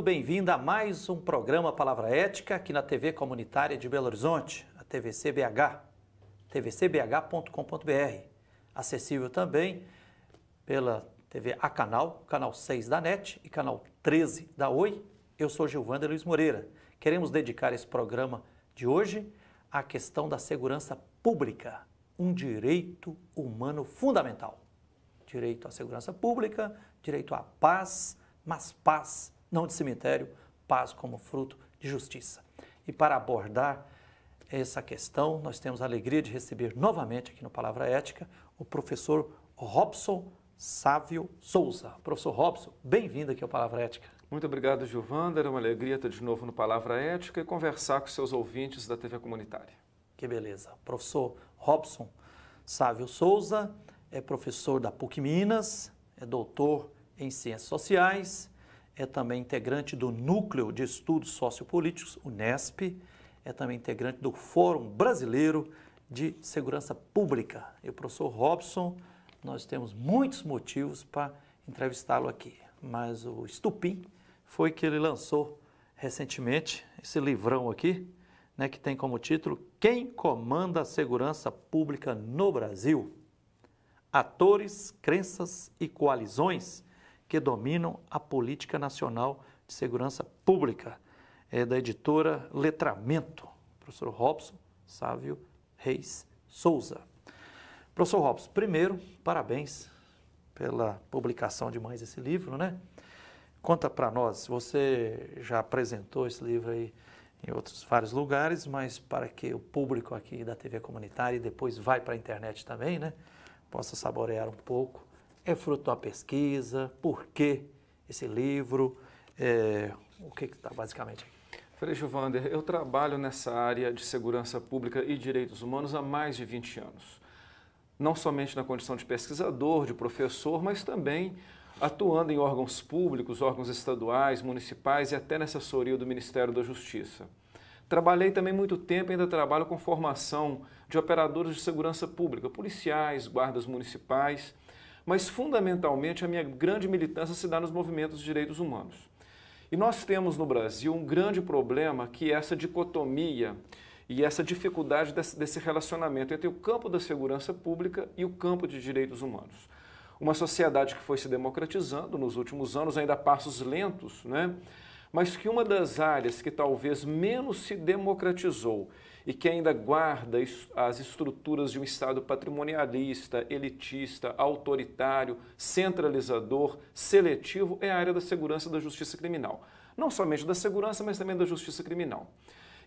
bem-vinda a mais um programa Palavra Ética aqui na TV Comunitária de Belo Horizonte, a TVC BH, tvcbh.com.br, acessível também pela TV A Canal, canal 6 da NET e canal 13 da Oi. Eu sou Gilvander Luiz Moreira. Queremos dedicar esse programa de hoje à questão da segurança pública, um direito humano fundamental. Direito à segurança pública, direito à paz, mas paz não de cemitério, paz como fruto de justiça. E para abordar essa questão, nós temos a alegria de receber novamente aqui no Palavra Ética o professor Robson Sávio Souza. Professor Robson, bem-vindo aqui ao Palavra Ética. Muito obrigado, Gilvander. É uma alegria estar de novo no Palavra Ética e conversar com seus ouvintes da TV Comunitária. Que beleza. Professor Robson Sávio Souza é professor da PUC Minas, é doutor em Ciências Sociais, é também integrante do Núcleo de Estudos Sociopolíticos, UNESP, é também integrante do Fórum Brasileiro de Segurança Pública. E o professor Robson, nós temos muitos motivos para entrevistá-lo aqui, mas o estupim foi que ele lançou recentemente esse livrão aqui, né, que tem como título Quem Comanda a Segurança Pública no Brasil? Atores, crenças e coalizões que dominam a política nacional de segurança pública. É da editora Letramento, professor Robson Sávio Reis Souza. Professor Robson, primeiro, parabéns pela publicação de mais esse livro, né? Conta para nós, você já apresentou esse livro aí em outros vários lugares, mas para que o público aqui da TV Comunitária e depois vai para a internet também, né, possa saborear um pouco. É fruto de uma pesquisa? Por que esse livro? O que está basicamente aqui? Frei Gilvander, eu trabalho nessa área de segurança pública e direitos humanos há mais de 20 anos. Não somente na condição de pesquisador, de professor, mas também atuando em órgãos públicos, órgãos estaduais, municipais e até na assessoria do Ministério da Justiça. Trabalhei também muito tempo e ainda trabalho com formação de operadores de segurança pública, policiais, guardas municipais, mas fundamentalmente a minha grande militância se dá nos movimentos de direitos humanos. E nós temos no Brasil um grande problema que é essa dicotomia e essa dificuldade desse relacionamento entre o campo da segurança pública e o campo de direitos humanos. Uma sociedade que foi se democratizando nos últimos anos, ainda a passos lentos, né? Mas que uma das áreas que talvez menos se democratizou e que ainda guarda as estruturas de um Estado patrimonialista, elitista, autoritário, centralizador, seletivo, é a área da segurança e da justiça criminal. Não somente da segurança, mas também da justiça criminal.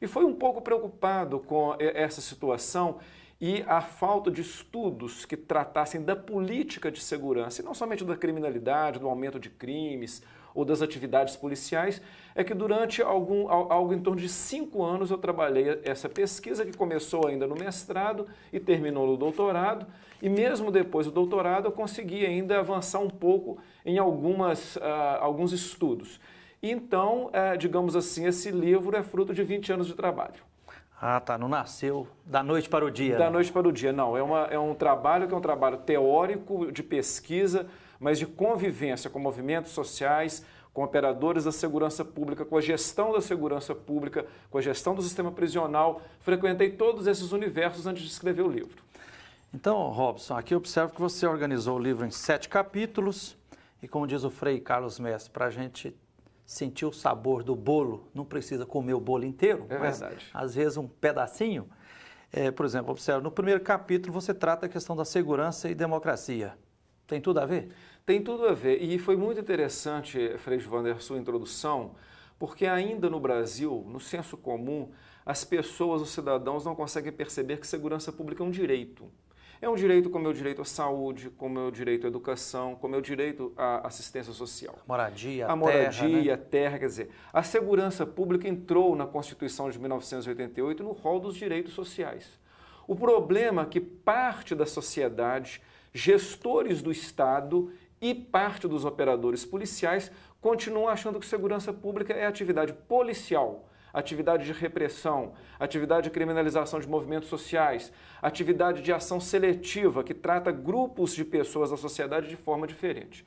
E foi um pouco preocupado com essa situação e a falta de estudos que tratassem da política de segurança, e não somente da criminalidade, do aumento de crimes ou das atividades policiais, é que durante algo em torno de 5 anos eu trabalhei essa pesquisa que começou ainda no mestrado e terminou no doutorado, e mesmo depois do doutorado eu consegui ainda avançar um pouco em alguns estudos. Então, digamos assim, esse livro é fruto de 20 anos de trabalho. Ah, tá, não nasceu da noite para o dia. Da noite para o dia, não. É um trabalho que é um trabalho teórico, de pesquisa, mas de convivência com movimentos sociais, com operadores da segurança pública, com a gestão da segurança pública, com a gestão do sistema prisional. Frequentei todos esses universos antes de escrever o livro. Então, Robson, aqui eu observo que você organizou o livro em 7 capítulos e, como diz o Frei Carlos Mestre, para a gente sentir o sabor do bolo, não precisa comer o bolo inteiro, mas verdade. Às vezes um pedacinho. Por exemplo, observe, no primeiro capítulo você trata a questão da segurança e democracia. Tem tudo a ver? Tem tudo a ver. E foi muito interessante, Frei Gilvander, sua introdução, porque ainda no Brasil, no senso comum, as pessoas, os cidadãos não conseguem perceber que segurança pública é um direito. É um direito como é o direito à saúde, como é o direito à educação, como é o direito à assistência social. A moradia, a terra, quer dizer, a segurança pública entrou na Constituição de 1988 no rol dos direitos sociais. O problema é que parte da sociedade, gestores do Estado e parte dos operadores policiais continuam achando que segurança pública é atividade policial, atividade de repressão, atividade de criminalização de movimentos sociais, atividade de ação seletiva que trata grupos de pessoas da sociedade de forma diferente.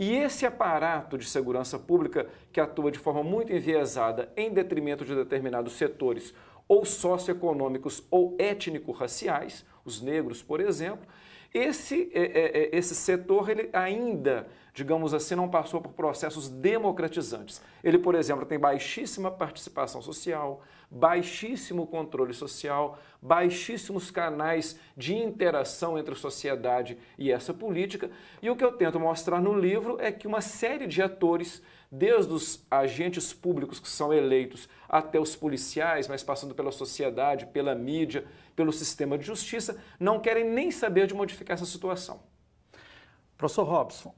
E esse aparato de segurança pública que atua de forma muito enviesada em detrimento de determinados setores ou socioeconômicos ou étnico-raciais, os negros, por exemplo, esse setor ele ainda, digamos assim, não passou por processos democratizantes. Ele, por exemplo, tem baixíssima participação social, baixíssimo controle social, baixíssimos canais de interação entre a sociedade e essa política. E o que eu tento mostrar no livro é que uma série de atores, desde os agentes públicos que são eleitos até os policiais, mas passando pela sociedade, pela mídia, pelo sistema de justiça, não querem nem saber de modificar essa situação. Professor Robson,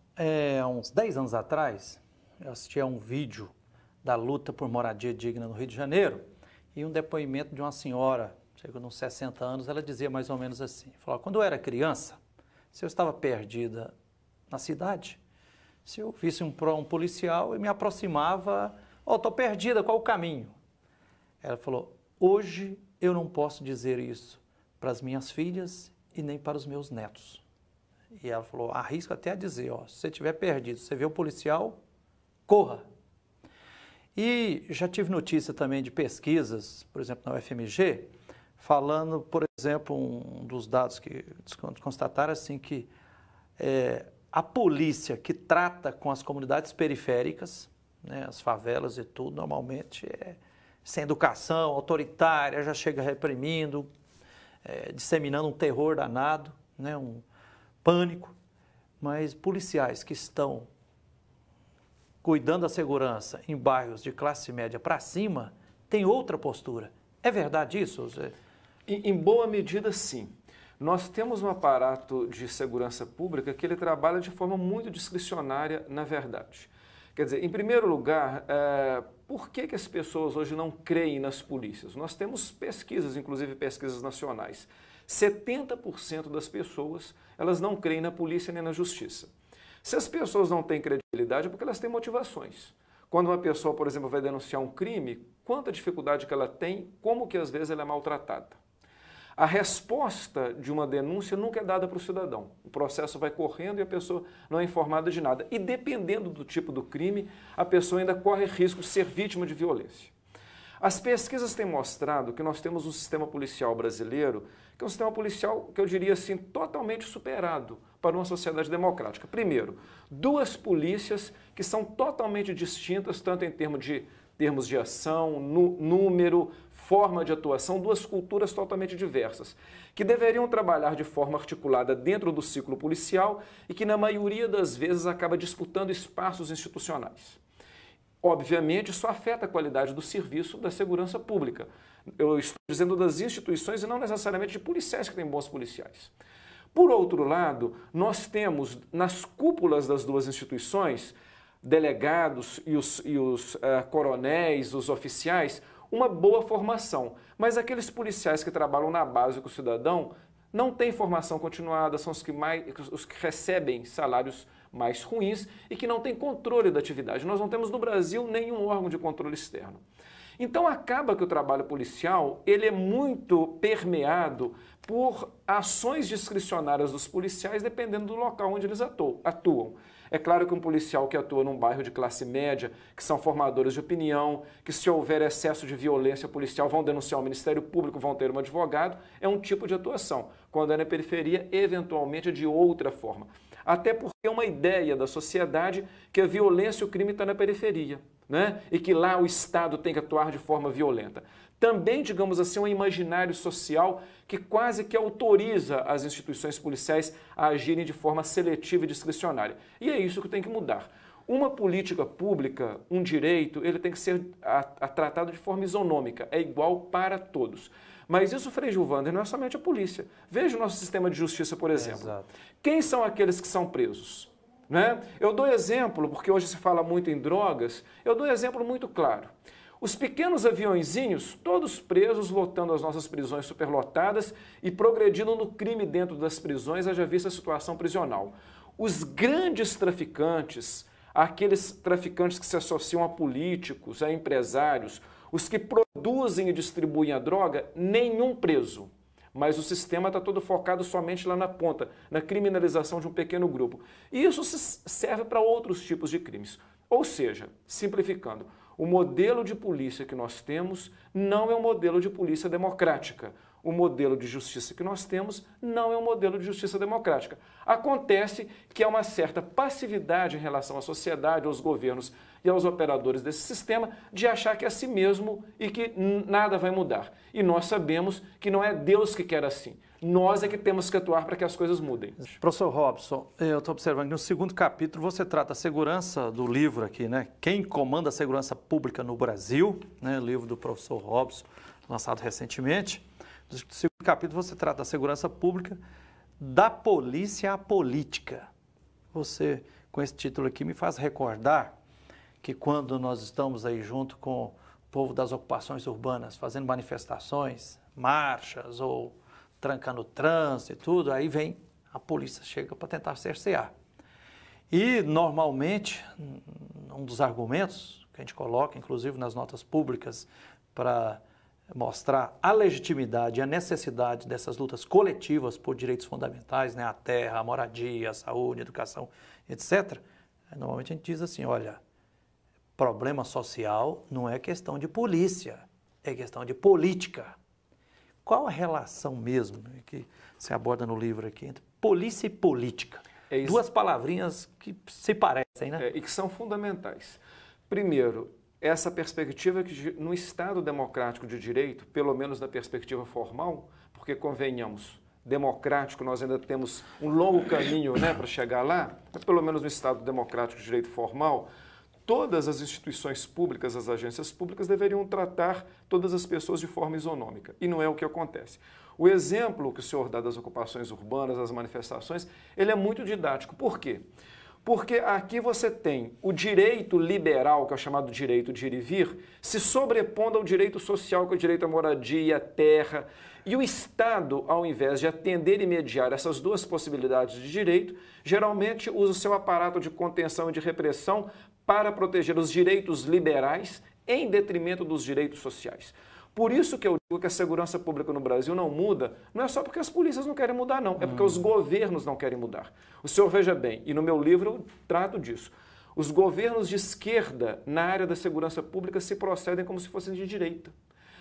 há uns 10 anos atrás, eu assisti a um vídeo da luta por moradia digna no Rio de Janeiro e um depoimento de uma senhora, chegou nos 60 anos, ela dizia mais ou menos assim, falou, quando eu era criança, se eu estava perdida na cidade, se eu visse um policial e me aproximava, estou perdida, qual o caminho? Ela falou, hoje eu não posso dizer isso para as minhas filhas e nem para os meus netos. E ela falou, arrisco até a dizer, se você estiver perdido, você vê o policial, corra. E já tive notícia também de pesquisas, por exemplo, na UFMG, falando, por exemplo, um dos dados que constataram assim que a polícia que trata com as comunidades periféricas, né, as favelas e tudo, normalmente sem educação, autoritária, já chega reprimindo, disseminando um terror danado, né, um pânico. Mas policiais que estão cuidando da segurança em bairros de classe média para cima, têm outra postura. É verdade isso, Zé? Em boa medida, sim. Nós temos um aparato de segurança pública que ele trabalha de forma muito discricionária, na verdade. Quer dizer, em primeiro lugar, por que as pessoas hoje não creem nas polícias? Nós temos pesquisas, inclusive pesquisas nacionais. 70% das pessoas, elas não creem na polícia nem na justiça. Se as pessoas não têm credibilidade é porque elas têm motivações. Quando uma pessoa, por exemplo, vai denunciar um crime, quanta dificuldade que ela tem, como que às vezes ela é maltratada. A resposta de uma denúncia nunca é dada para o cidadão. O processo vai correndo e a pessoa não é informada de nada. E dependendo do tipo do crime, a pessoa ainda corre risco de ser vítima de violência. As pesquisas têm mostrado que nós temos um sistema policial brasileiro, que é um sistema policial que eu diria assim, totalmente superado para uma sociedade democrática. Primeiro, duas polícias que são totalmente distintas, tanto em termos de ação, número, forma de atuação, duas culturas totalmente diversas, que deveriam trabalhar de forma articulada dentro do ciclo policial e que, na maioria das vezes, acaba disputando espaços institucionais. Obviamente, isso afeta a qualidade do serviço da segurança pública. Eu estou dizendo das instituições e não necessariamente de policiais que têm bons policiais. Por outro lado, nós temos nas cúpulas das duas instituições, delegados e os coronéis, os oficiais, uma boa formação, mas aqueles policiais que trabalham na base com o cidadão não têm formação continuada, são os que recebem salários mais ruins e que não têm controle da atividade. Nós não temos no Brasil nenhum órgão de controle externo. Então acaba que o trabalho policial ele é muito permeado por ações discricionárias dos policiais dependendo do local onde eles atuam. É claro que um policial que atua num bairro de classe média, que são formadores de opinião, que se houver excesso de violência policial vão denunciar o Ministério Público, vão ter um advogado, é um tipo de atuação. Quando é na periferia, eventualmente é de outra forma. Até porque é uma ideia da sociedade que a violência e o crime estão na periferia, né? E que lá o Estado tem que atuar de forma violenta. Também, digamos assim, um imaginário social que quase que autoriza as instituições policiais a agirem de forma seletiva e discricionária. E é isso que tem que mudar. Uma política pública, um direito, ele tem que ser tratado de forma isonômica, é igual para todos. Mas isso, Frei Gilvander, não é somente a polícia. Veja o nosso sistema de justiça, por exemplo. Exato. Quem são aqueles que são presos? Né? Eu dou exemplo, porque hoje se fala muito em drogas, eu dou exemplo muito claro. Os pequenos aviõezinhos, todos presos, lotando as nossas prisões superlotadas e progredindo no crime dentro das prisões, haja vista a situação prisional. Os grandes traficantes, aqueles traficantes que se associam a políticos, a empresários, os que produzem e distribuem a droga, nenhum preso. mas o sistema está todo focado somente lá na ponta, na criminalização de um pequeno grupo. E isso serve para outros tipos de crimes. Ou seja, simplificando, o modelo de polícia que nós temos não é um modelo de polícia democrática. O modelo de justiça que nós temos não é um modelo de justiça democrática. Acontece que há uma certa passividade em relação à sociedade, aos governos e aos operadores desse sistema de achar que é assim mesmo e que nada vai mudar. E nós sabemos que não é Deus que quer assim. Nós é que temos que atuar para que as coisas mudem. Professor Robson, eu estou observando que no segundo capítulo você trata a segurança do livro aqui, né? Quem comanda a segurança pública no Brasil, né? Livro do professor Robson, lançado recentemente. No segundo capítulo você trata a segurança pública da polícia à política. Você, com esse título aqui, me faz recordar que quando nós estamos aí junto com o povo das ocupações urbanas, fazendo manifestações, marchas ou trancando o trânsito e tudo, aí vem a polícia, chega para tentar cercear. E, normalmente, um dos argumentos que a gente coloca, inclusive nas notas públicas, para mostrar a legitimidade e a necessidade dessas lutas coletivas por direitos fundamentais, né, a terra, a moradia, a saúde, a educação, etc., normalmente a gente diz assim, olha, problema social não é questão de polícia, é questão de política. Qual a relação mesmo que se aborda no livro aqui entre polícia e política? Duas palavrinhas que se parecem, né? E que são fundamentais. Primeiro, essa perspectiva que no Estado democrático de direito, pelo menos na perspectiva formal, porque convenhamos, democrático nós ainda temos um longo caminho, né, para chegar lá, mas pelo menos no Estado democrático de direito formal, todas as instituições públicas, as agências públicas deveriam tratar todas as pessoas de forma isonômica. E não é o que acontece. O exemplo que o senhor dá das ocupações urbanas, das manifestações, ele é muito didático. Por quê? Porque aqui você tem o direito liberal, que é o chamado direito de ir e vir, se sobrepondo ao direito social, que é o direito à moradia, à terra. E o Estado, ao invés de atender e mediar essas duas possibilidades de direito, geralmente usa o seu aparato de contenção e de repressão para proteger os direitos liberais em detrimento dos direitos sociais. Por isso que eu digo que a segurança pública no Brasil não muda, não é só porque as polícias não querem mudar, não. É porque os governos não querem mudar. O senhor veja bem, e no meu livro eu trato disso, os governos de esquerda na área da segurança pública se procedem como se fossem de direita.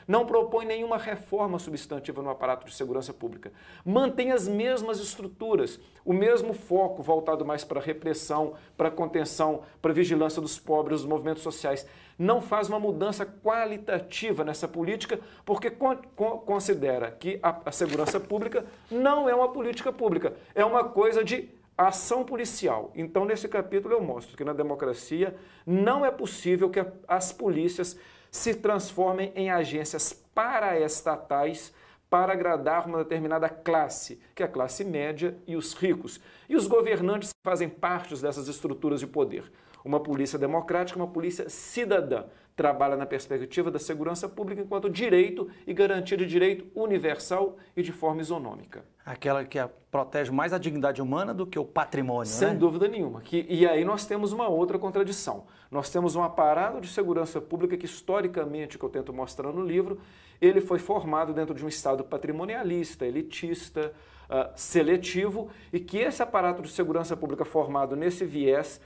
Não propõe nenhuma reforma substantiva no aparato de segurança pública. Mantém as mesmas estruturas, o mesmo foco voltado mais para a repressão, para a contenção, para a vigilância dos pobres, dos movimentos sociais. Não faz uma mudança qualitativa nessa política porque considera que a segurança pública não é uma política pública, é uma coisa de ação policial. Então, nesse capítulo eu mostro que na democracia não é possível que as polícias se transformem em agências paraestatais para agradar uma determinada classe, que é a classe média e os ricos. E os governantes fazem parte dessas estruturas de poder. Uma polícia democrática, uma polícia cidadã, trabalha na perspectiva da segurança pública enquanto direito e garantia de direito universal e de forma isonômica. Aquela que protege mais a dignidade humana do que o patrimônio, Sem né? dúvida nenhuma. E aí nós temos uma outra contradição. Nós temos um aparato de segurança pública que, historicamente, que eu tento mostrar no livro, ele foi formado dentro de um Estado patrimonialista, elitista, seletivo, e que esse aparato de segurança pública formado nesse viés,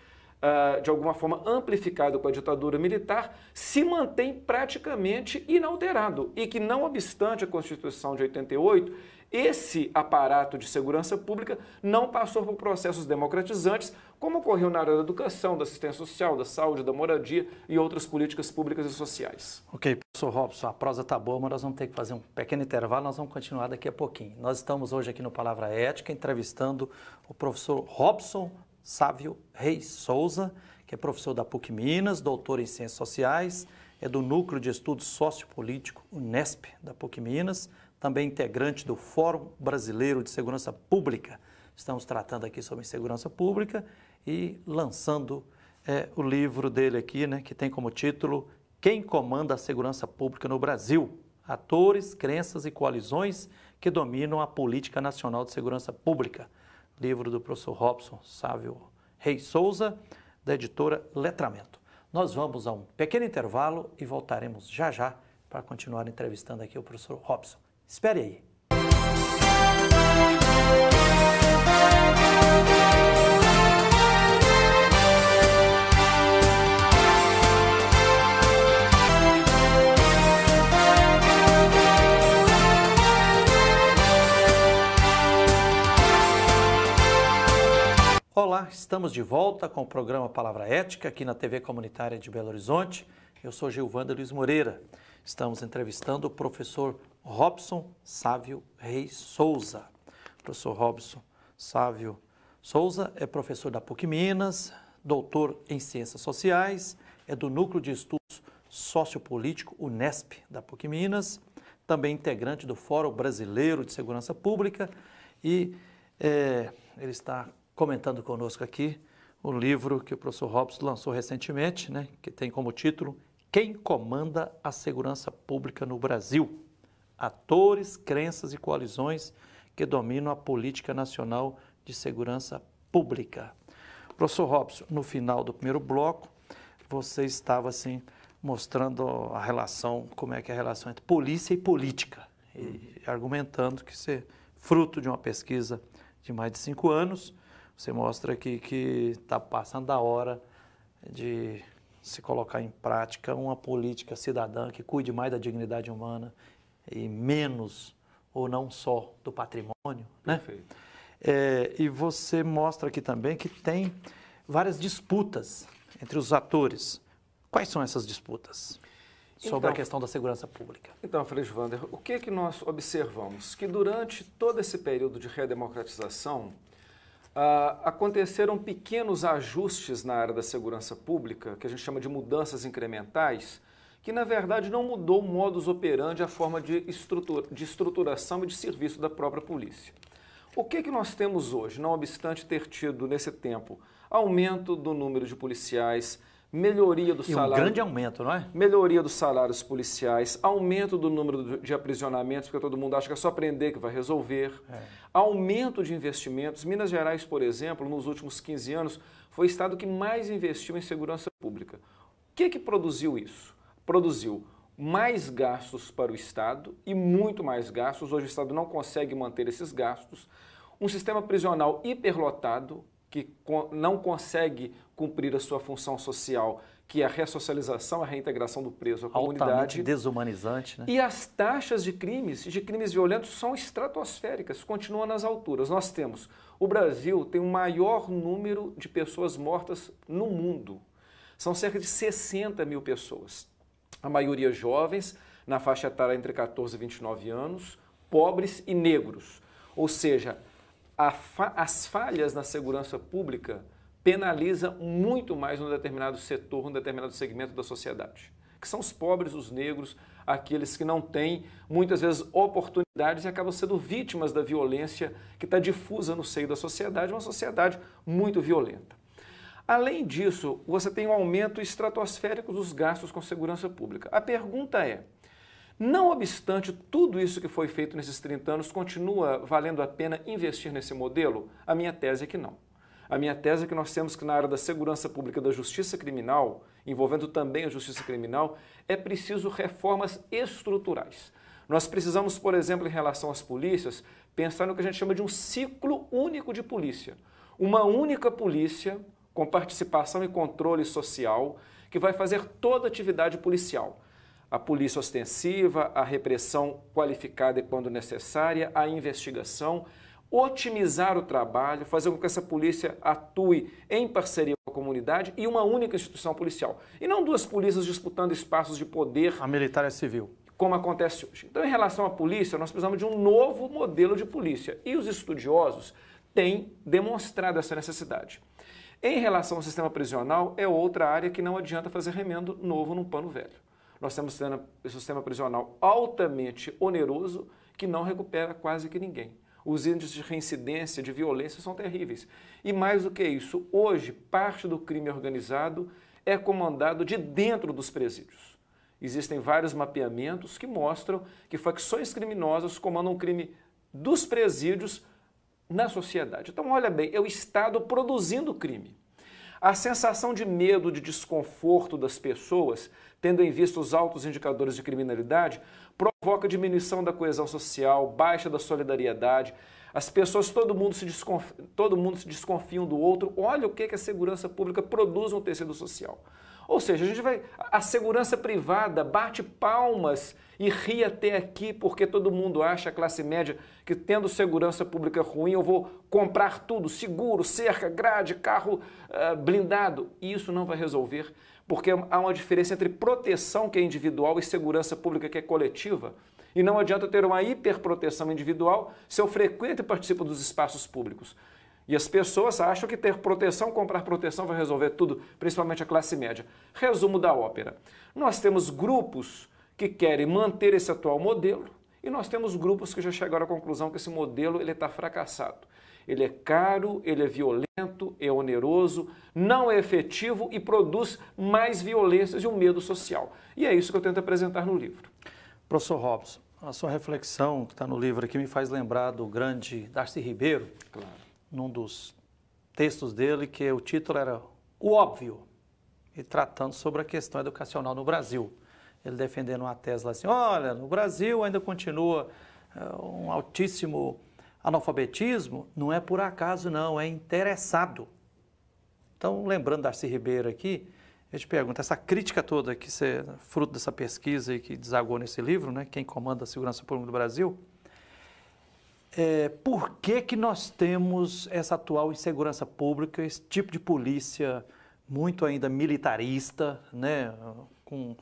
de alguma forma amplificado com a ditadura militar, se mantém praticamente inalterado. E que, não obstante a Constituição de 88, esse aparato de segurança pública não passou por processos democratizantes, como ocorreu na área da educação, da assistência social, da saúde, da moradia e outras políticas públicas e sociais. Ok, professor Robson, a prosa está boa, mas nós vamos ter que fazer um pequeno intervalo, nós vamos continuar daqui a pouquinho. Nós estamos hoje aqui no Palavra Ética entrevistando o professor Robson Sávio Reis Souza, que é professor da PUC Minas, doutor em Ciências Sociais, é do Núcleo de Estudos Sociopolítico, Unesp, da PUC Minas, também integrante do Fórum Brasileiro de Segurança Pública. Estamos tratando aqui sobre segurança pública e lançando o livro dele aqui, né, que tem como título Quem Comanda a Segurança Pública no Brasil? Atores, crenças e coalizões que dominam a política nacional de segurança pública. Livro do professor Robson Sávio Reis Souza, da editora Letramento. Nós vamos a um pequeno intervalo e voltaremos já já para continuar entrevistando aqui o professor Robson. Espere aí. Olá, estamos de volta com o programa Palavra Ética aqui na TV Comunitária de Belo Horizonte. Eu sou Gilvander Luiz Moreira. Estamos entrevistando o professor Robson Sávio Reis Souza. O professor Robson Sávio Souza é professor da PUC Minas, doutor em Ciências Sociais, é do Núcleo de Estudos Sociopolítico Unesp da PUC Minas, também integrante do Fórum Brasileiro de Segurança Pública e ele está comentando conosco aqui o livro que o professor Robson lançou recentemente, né, que tem como título Quem Comanda a Segurança Pública no Brasil? Atores, crenças e coalizões que dominam a política nacional de segurança pública. Professor Robson, no final do primeiro bloco, você estava assim mostrando a relação, como é que é a relação entre polícia e política, e argumentando que isso é fruto de uma pesquisa de mais de 5 anos. Você mostra que está passando da hora de se colocar em prática uma política cidadã que cuide mais da dignidade humana e menos ou não só do patrimônio, né? Perfeito. E você mostra aqui também que tem várias disputas entre os atores. Quais são essas disputas sobre a questão da segurança pública? Então, Frei Gilvander, o que nós observamos? Que durante todo esse período de redemocratização, aconteceram pequenos ajustes na área da segurança pública, que a gente chama de mudanças incrementais, que na verdade não mudou o modus operandi, a forma de estruturação e de serviço da própria polícia. O que nós temos hoje, não obstante ter tido nesse tempo aumento do número de policiais, melhoria do salário... um grande aumento, não é? Melhoria dos salários policiais, aumento do número de aprisionamentos, porque todo mundo acha que é só prender que vai resolver, aumento de investimentos. Minas Gerais, por exemplo, nos últimos 15 anos, foi o estado que mais investiu em segurança pública. O que produziu isso? Produziu mais gastos para o estado e muito mais gastos. Hoje o estado não consegue manter esses gastos. Um sistema prisional hiperlotado, que não consegue cumprir a sua função social, que é a ressocialização, a reintegração do preso à comunidade. Altamente desumanizante, né? E as taxas de crimes violentos são estratosféricas, continuam nas alturas. Nós temos, o Brasil tem o maior número de pessoas mortas no mundo. São cerca de 60 mil pessoas. A maioria jovens, na faixa etária entre 14 e 29 anos, pobres e negros. Ou seja, as falhas na segurança pública penalizam muito mais um determinado setor, um determinado segmento da sociedade, que são os pobres, os negros, aqueles que não têm, muitas vezes, oportunidades e acabam sendo vítimas da violência que está difusa no seio da sociedade, uma sociedade muito violenta. Além disso, você tem um aumento estratosférico dos gastos com segurança pública. A pergunta é, não obstante tudo isso que foi feito nesses 30 anos, continua valendo a pena investir nesse modelo? A minha tese é que não. A minha tese é que nós temos que, na área da segurança pública e da justiça criminal, envolvendo também a justiça criminal, é preciso reformas estruturais. Nós precisamos, por exemplo, em relação às polícias, pensar no que a gente chama de um ciclo único de polícia. Uma única polícia com participação e controle social que vai fazer toda a atividade policial. A polícia ostensiva, a repressão qualificada quando necessária, a investigação, otimizar o trabalho, fazer com que essa polícia atue em parceria com a comunidade e uma única instituição policial. E não duas polícias disputando espaços de poder. A militar é civil. Como acontece hoje. Então, em relação à polícia, nós precisamos de um novo modelo de polícia. E os estudiosos têm demonstrado essa necessidade. Em relação ao sistema prisional, é outra área que não adianta fazer remendo novo num pano velho. Nós temos um sistema prisional altamente oneroso que não recupera quase que ninguém. Os índices de reincidência, de violência são terríveis. E mais do que isso, hoje, parte do crime organizado é comandado de dentro dos presídios. Existem vários mapeamentos que mostram que facções criminosas comandam o crime dos presídios na sociedade. Então, olha bem, é o Estado produzindo crime. A sensação de medo, de desconforto das pessoas, tendo em vista os altos indicadores de criminalidade, provoca diminuição da coesão social, baixa da solidariedade. As pessoas, todo mundo se desconfiam do outro. Olha o que a segurança pública produz no tecido social. Ou seja, a segurança privada bate palmas e ri até aqui porque todo mundo acha, a classe média, que tendo segurança pública ruim eu vou comprar tudo, seguro, cerca, grade, carro blindado. E isso não vai resolver, porque há uma diferença entre proteção, que é individual, e segurança pública, que é coletiva. E não adianta ter uma hiperproteção individual se eu frequento e participo dos espaços públicos. E as pessoas acham que ter proteção, comprar proteção vai resolver tudo, principalmente a classe média. Resumo da ópera. Nós temos grupos que querem manter esse atual modelo e nós temos grupos que já chegaram à conclusão que esse modelo está fracassado. Ele é caro, ele é violento, é oneroso, não é efetivo e produz mais violências e um medo social. E é isso que eu tento apresentar no livro. Professor Robson, a sua reflexão que está no livro aqui me faz lembrar do grande Darcy Ribeiro, Claro. Num dos textos dele, que o título era O Óbvio, e tratando sobre a questão educacional no Brasil. Ele defendendo uma tese lá assim, olha, no Brasil ainda continua um altíssimo analfabetismo, não é por acaso não, é interessado. Então, lembrando Darcy Ribeiro aqui, eu te pergunto, essa crítica toda que você, fruto dessa pesquisa e que desagou nesse livro, né, quem comanda a segurança pública do Brasil, por que nós temos essa atual insegurança pública, esse tipo de polícia muito ainda militarista, né, com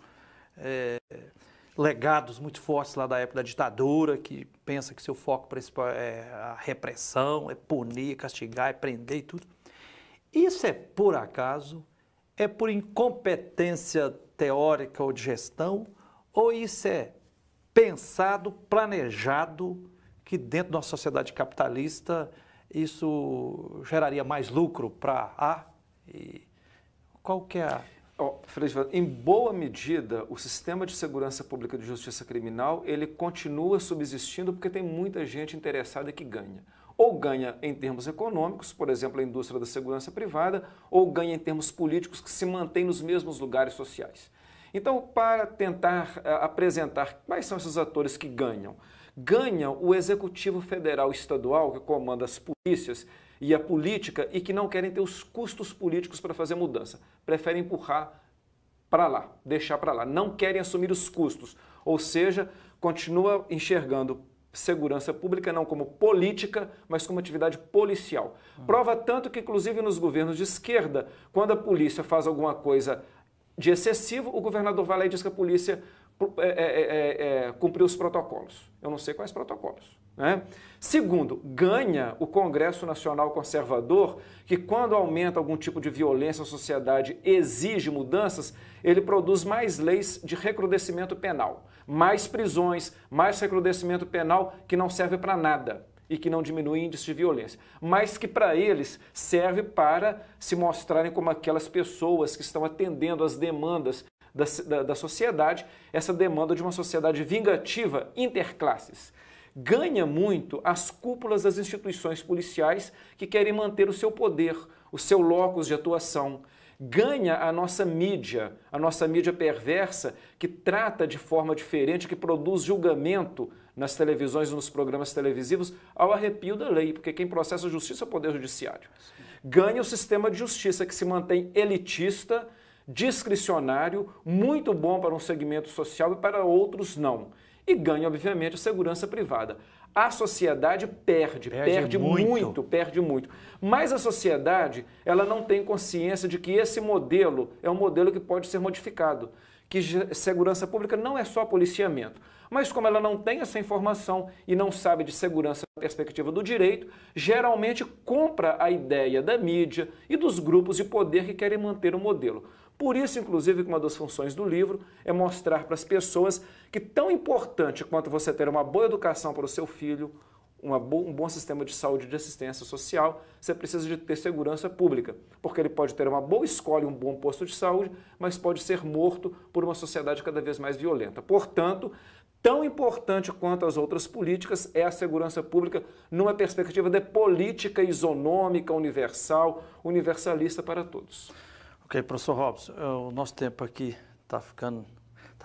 legados muito fortes lá da época da ditadura, que pensa que seu foco principal é a repressão, é punir, castigar, é prender e tudo. Isso é por acaso? É por incompetência teórica ou de gestão? Ou isso é pensado, planejado, que dentro de uma sociedade capitalista isso geraria mais lucro para A? E qual que é a... Em boa medida, o sistema de segurança pública de justiça criminal, ele continua subsistindo porque tem muita gente interessada que ganha. Ou ganha em termos econômicos, por exemplo, a indústria da segurança privada, ou ganha em termos políticos que se mantém nos mesmos lugares sociais. Então, para tentar apresentar quais são esses atores que ganham, ganha o Executivo Federal e Estadual, que comanda as polícias e a política, e que não querem ter os custos políticos para fazer mudança. Preferem empurrar para lá, deixar para lá. Não querem assumir os custos. Ou seja, continua enxergando segurança pública não como política, mas como atividade policial. Prova tanto que, inclusive, nos governos de esquerda, quando a polícia faz alguma coisa de excessivo, o governador vai lá e diz que a polícia cumpriu os protocolos. Eu não sei quais protocolos. Né? Segundo, ganha o Congresso Nacional Conservador, que quando aumenta algum tipo de violência, a sociedade exige mudanças, ele produz mais leis de recrudescimento penal, mais prisões, mais recrudescimento penal que não serve para nada e que não diminui o índice de violência, mas que para eles serve para se mostrarem como aquelas pessoas que estão atendendo às demandas da sociedade, essa demanda de uma sociedade vingativa interclasses. Ganha muito as cúpulas das instituições policiais que querem manter o seu poder, o seu locus de atuação. Ganha a nossa mídia perversa, que trata de forma diferente, que produz julgamento nas televisões e nos programas televisivos ao arrepio da lei, porque quem processa a justiça é o Poder Judiciário. Ganha o sistema de justiça que se mantém elitista, discricionário, muito bom para um segmento social e para outros não. E ganha, obviamente, a segurança privada. A sociedade perde muito. Mas a sociedade, ela não tem consciência de que esse modelo é um modelo que pode ser modificado, que segurança pública não é só policiamento. Mas como ela não tem essa informação e não sabe de segurança na perspectiva do direito, geralmente compra a ideia da mídia e dos grupos de poder que querem manter o modelo. Por isso, inclusive, que uma das funções do livro é mostrar para as pessoas que tão importante quanto você ter uma boa educação para o seu filho, um bom sistema de saúde e de assistência social, você precisa de ter segurança pública, porque ele pode ter uma boa escola e um bom posto de saúde, mas pode ser morto por uma sociedade cada vez mais violenta. Portanto, tão importante quanto as outras políticas é a segurança pública numa perspectiva de política isonômica, universal, universalista para todos. Ok, professor Robson, o nosso tempo aqui está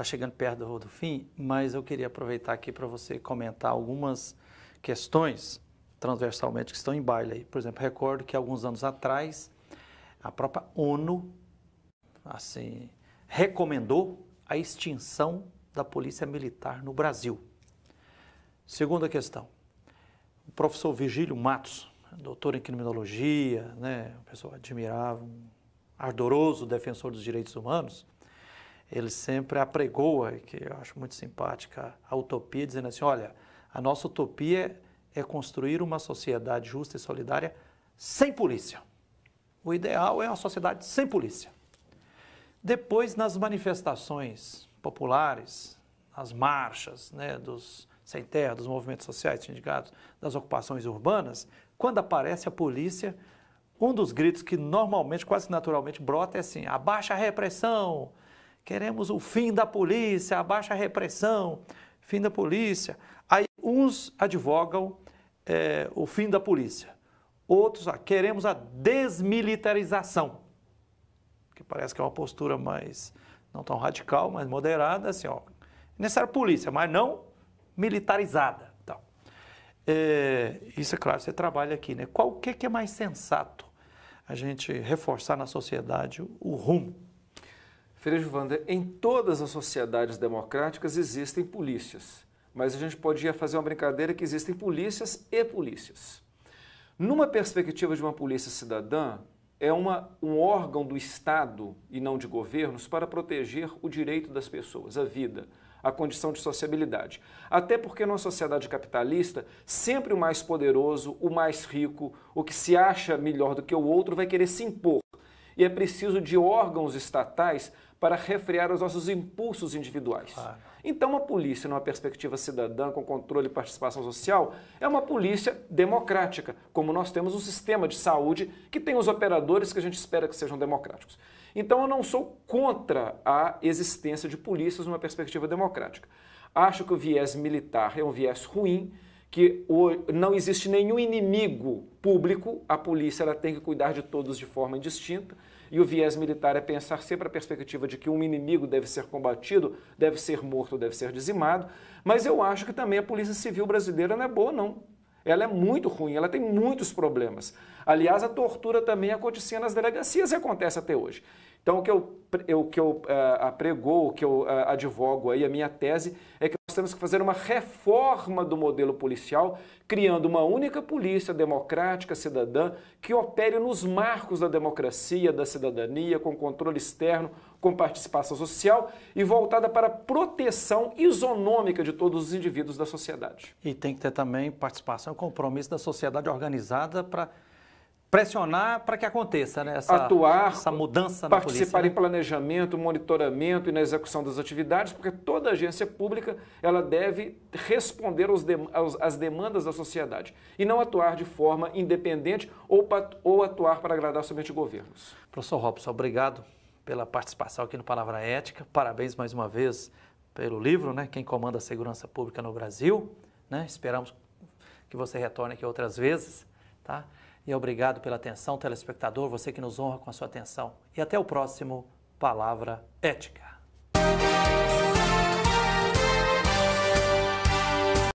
chegando perto do fim, mas eu queria aproveitar aqui para você comentar algumas questões transversalmente que estão em baile aí. Por exemplo, recordo que alguns anos atrás a própria ONU assim, recomendou a extinção da Polícia Militar no Brasil. Segunda questão, o professor Virgílio Matos, doutor em criminologia, né, uma pessoa admirável, um ardoroso defensor dos direitos humanos, ele sempre apregoa, que eu acho muito simpática, a utopia, dizendo assim, olha, a nossa utopia é construir uma sociedade justa e solidária sem polícia. O ideal é uma sociedade sem polícia. Depois, nas manifestações populares, nas marchas, né, dos sem terra, dos movimentos sociais, sindicatos, das ocupações urbanas, quando aparece a polícia, um dos gritos que normalmente, quase naturalmente, brota é assim, abaixa a repressão, queremos o fim da polícia, abaixa a repressão, fim da polícia. Aí uns advogam o fim da polícia, outros queremos a desmilitarização, que parece que é uma postura mais, não tão radical, mais moderada, assim, ó, necessário polícia, mas não militarizada. Então, isso é claro, você trabalha aqui, né? O que é mais sensato a gente reforçar na sociedade o rumo? Frei Gilvander, em todas as sociedades democráticas existem polícias, mas a gente podia fazer uma brincadeira que existem polícias e polícias. Numa perspectiva de uma polícia cidadã, é um órgão do Estado e não de governos para proteger o direito das pessoas, a vida, a condição de sociabilidade. Até porque numa sociedade capitalista, sempre o mais poderoso, o mais rico, o que se acha melhor do que o outro vai querer se impor. E é preciso de órgãos estatais para refrear os nossos impulsos individuais. Claro. Então, uma polícia, numa perspectiva cidadã, com controle e participação social, é uma polícia democrática, como nós temos um sistema de saúde que tem os operadores que a gente espera que sejam democráticos. Então, eu não sou contra a existência de polícias numa perspectiva democrática. Acho que o viés militar é um viés ruim, que não existe nenhum inimigo público, a polícia ela tem que cuidar de todos de forma indistinta, e o viés militar é pensar sempre a perspectiva de que um inimigo deve ser combatido, deve ser morto, deve ser dizimado, mas eu acho que também a Polícia Civil brasileira não é boa, não. Ela é muito ruim, ela tem muitos problemas. Aliás, a tortura também acontecia nas delegacias e acontece até hoje. Então, o que eu apregou, o que eu advogo aí, a minha tese, é que nós temos que fazer uma reforma do modelo policial, criando uma única polícia democrática, cidadã, que opere nos marcos da democracia, da cidadania, com controle externo, com participação social e voltada para a proteção isonômica de todos os indivíduos da sociedade. E tem que ter também participação e compromisso da sociedade organizada para pressionar para que aconteça, né? Essa mudança na polícia. Participar em planejamento, monitoramento e na execução das atividades, porque toda agência pública ela deve responder às demandas da sociedade e não atuar de forma independente ou atuar para agradar somente governos. Professor Robson, obrigado pela participação aqui no Palavra Ética. Parabéns mais uma vez pelo livro, né? Quem comanda a segurança pública no Brasil, né? Esperamos que você retorne aqui outras vezes, tá? E obrigado pela atenção, telespectador, você que nos honra com a sua atenção. E até o próximo Palavra Ética.